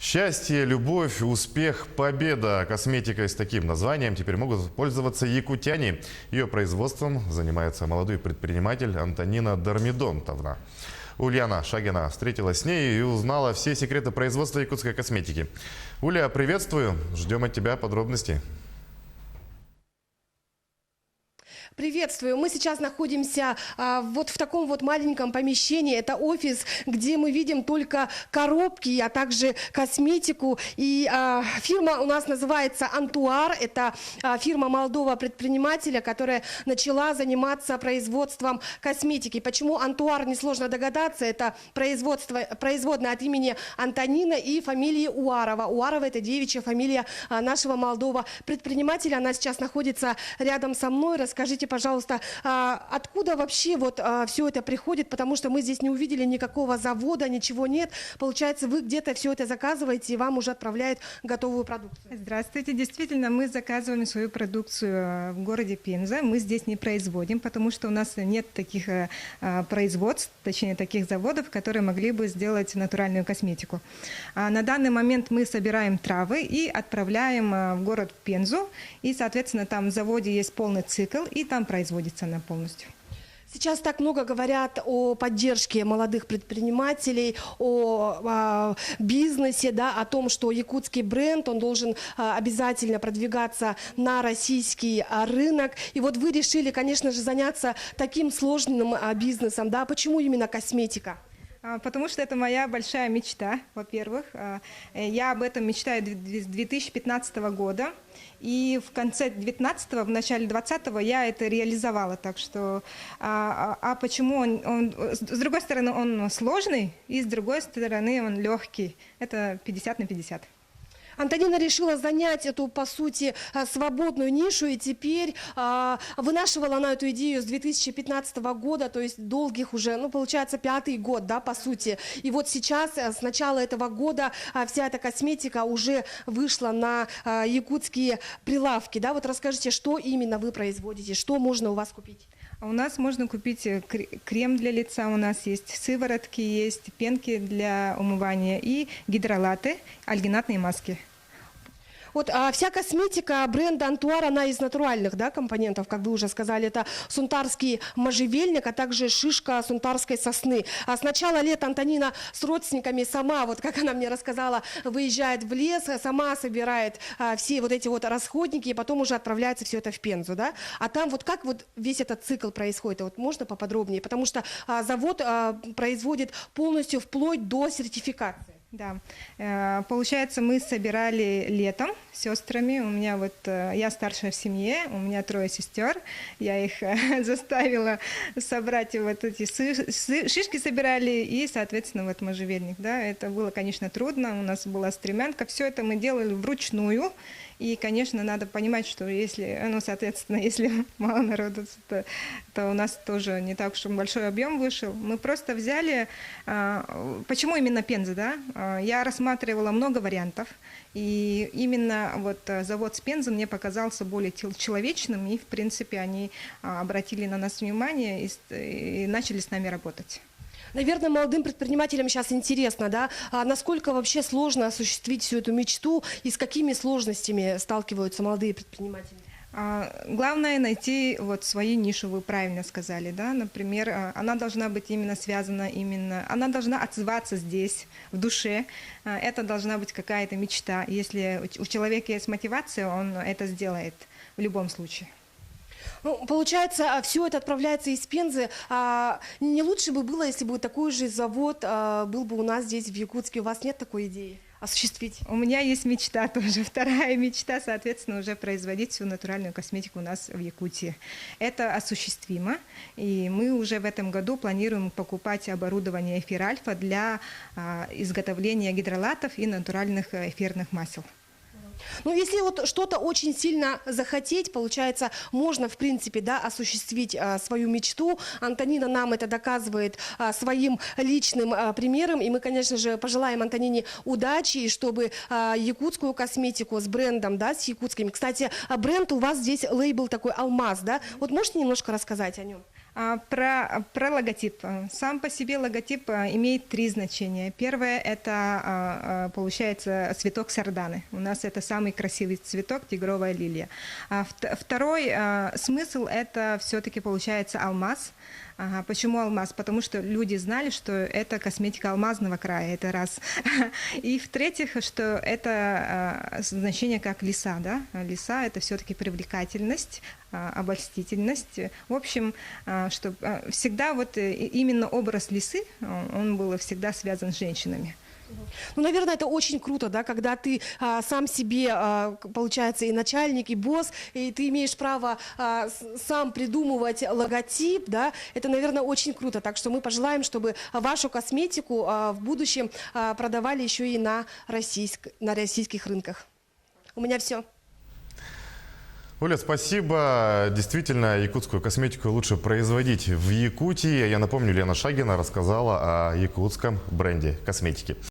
Счастье, любовь, успех, победа. Косметикой с таким названием теперь могут пользоваться якутяне. Ее производством занимается молодой предприниматель Антонина Дармидонтовна. Ульяна Шагина встретилась с ней и узнала все секреты производства якутской косметики. Уля, приветствую. Ждем от тебя подробностей. Приветствую. Мы сейчас находимся вот в таком вот маленьком помещении. Это офис, где мы видим только коробки, а также косметику. И фирма у нас называется «Антуар». Это фирма молодого предпринимателя, которая начала заниматься производством косметики. Почему «Антуар» несложно догадаться. Это производная от имени Антонина и фамилии Уарова. Уарова – это девичья фамилия нашего молодого предпринимателя. Она сейчас находится рядом со мной. Расскажите, пожалуйста, откуда вообще вот все это приходит, потому что мы здесь не увидели никакого завода, ничего нет. Получается, вы где-то все это заказываете, и вам уже отправляют готовую продукцию. Здравствуйте. Действительно, мы заказываем свою продукцию в городе Пенза. Мы здесь не производим, потому что у нас нет таких производств, точнее, таких заводов, которые могли бы сделать натуральную косметику. На данный момент мы собираем травы и отправляем в город Пензу. И, соответственно, там в заводе есть полный цикл, и там производится она полностью. Сейчас так много говорят о поддержке молодых предпринимателей, о бизнесе, да, о том, что якутский бренд, он должен обязательно продвигаться на российский рынок. И вот вы решили, конечно же, заняться таким сложным бизнесом. Да? Почему именно косметика? Потому что это моя большая мечта, во-первых. Я об этом мечтаю с 2015 года. И в конце 19-го, в начале 20-го я это реализовала. Так что, почему он, с другой стороны, он сложный, и с другой стороны, он легкий. Это 50 на 50. Антонина решила занять эту, по сути, свободную нишу, и теперь вынашивала она эту идею с 2015 года, то есть долгих уже, ну, получается, 5-й год, да, по сути. И вот сейчас, с начала этого года, вся эта косметика уже вышла на якутские прилавки, да. Вот расскажите, что именно вы производите, что можно у вас купить? У нас можно купить крем для лица, у нас есть сыворотки, есть пенки для умывания и гидролаты, альгинатные маски. Вот вся косметика бренда «Антуар», она из натуральных, да, компонентов, как вы уже сказали. Это сунтарский можжевельник, а также шишка сунтарской сосны. А с начала лета Антонина с родственниками сама, вот как она мне рассказала, выезжает в лес, сама собирает все вот эти вот расходники, и потом уже отправляется все это в Пензу, да. А там вот как вот весь этот цикл происходит, вот можно поподробнее? Потому что завод производит полностью вплоть до сертификации. Да, получается, мы собирали летом с сестрами. У меня вот, я старшая в семье, у меня 3 сестер. Я их заставила собрать, вот эти шишки собирали и, соответственно, вот можжевельник. Да, это было, конечно, трудно. У нас была стремянка. Все это мы делали вручную. И, конечно, надо понимать, что если, ну, соответственно, если мало народу, то у нас тоже не так уж большой объем вышел. Мы просто взяли, почему именно Пенза, да? Я рассматривала много вариантов, и именно вот завод с Пензы мне показался более человечным, и, в принципе, они обратили на нас внимание и начали с нами работать. Наверное, молодым предпринимателям сейчас интересно, да, насколько вообще сложно осуществить всю эту мечту и с какими сложностями сталкиваются молодые предприниматели? Главное найти вот свою нишу, вы правильно сказали, да, например, она должна быть именно связана, она должна отзываться здесь, в душе, это должна быть какая-то мечта. Если у человека есть мотивация, он это сделает в любом случае. Ну, получается, все это отправляется из Пензы. Не лучше бы было, если бы такой же завод был бы у нас здесь, в Якутске? У вас нет такой идеи осуществить? У меня есть мечта тоже, вторая мечта, соответственно, уже производить всю натуральную косметику у нас в Якутии. Это осуществимо, и мы уже в этом году планируем покупать оборудование Эфир Альфа для изготовления гидролатов и натуральных эфирных масел. Ну, если вот что-то очень сильно захотеть, получается, можно, в принципе, да, осуществить свою мечту. Антонина нам это доказывает своим личным примером. И мы, конечно же, пожелаем Антонине удачи, и чтобы якутскую косметику с брендом, да, с якутскими. Кстати, бренд у вас здесь лейбл такой «Алмаз», да? Вот можете немножко рассказать о нем? Про логотип. Сам по себе логотип имеет 3 значения. Первое – это, получается, цветок сарданы. У нас это самый красивый цветок, тигровая лилия. Второй смысл – это все-таки, получается, алмаз. Почему алмаз? Потому что люди знали, что это косметика алмазного края, это раз. И в-третьих, что это значение как лиса, да? Лиса – это все-таки привлекательность, обольстительность. В общем, что всегда вот именно образ лисы, он был всегда связан с женщинами. Ну, наверное, это очень круто, да, когда ты сам себе, получается, и начальник, и босс, и ты имеешь право сам придумывать логотип, да, это, наверное, очень круто. Так что мы пожелаем, чтобы вашу косметику в будущем продавали еще и на российских рынках. У меня все. Оля, спасибо. Действительно, якутскую косметику лучше производить в Якутии. Я напомню, Лена Шагина рассказала о якутском бренде косметики.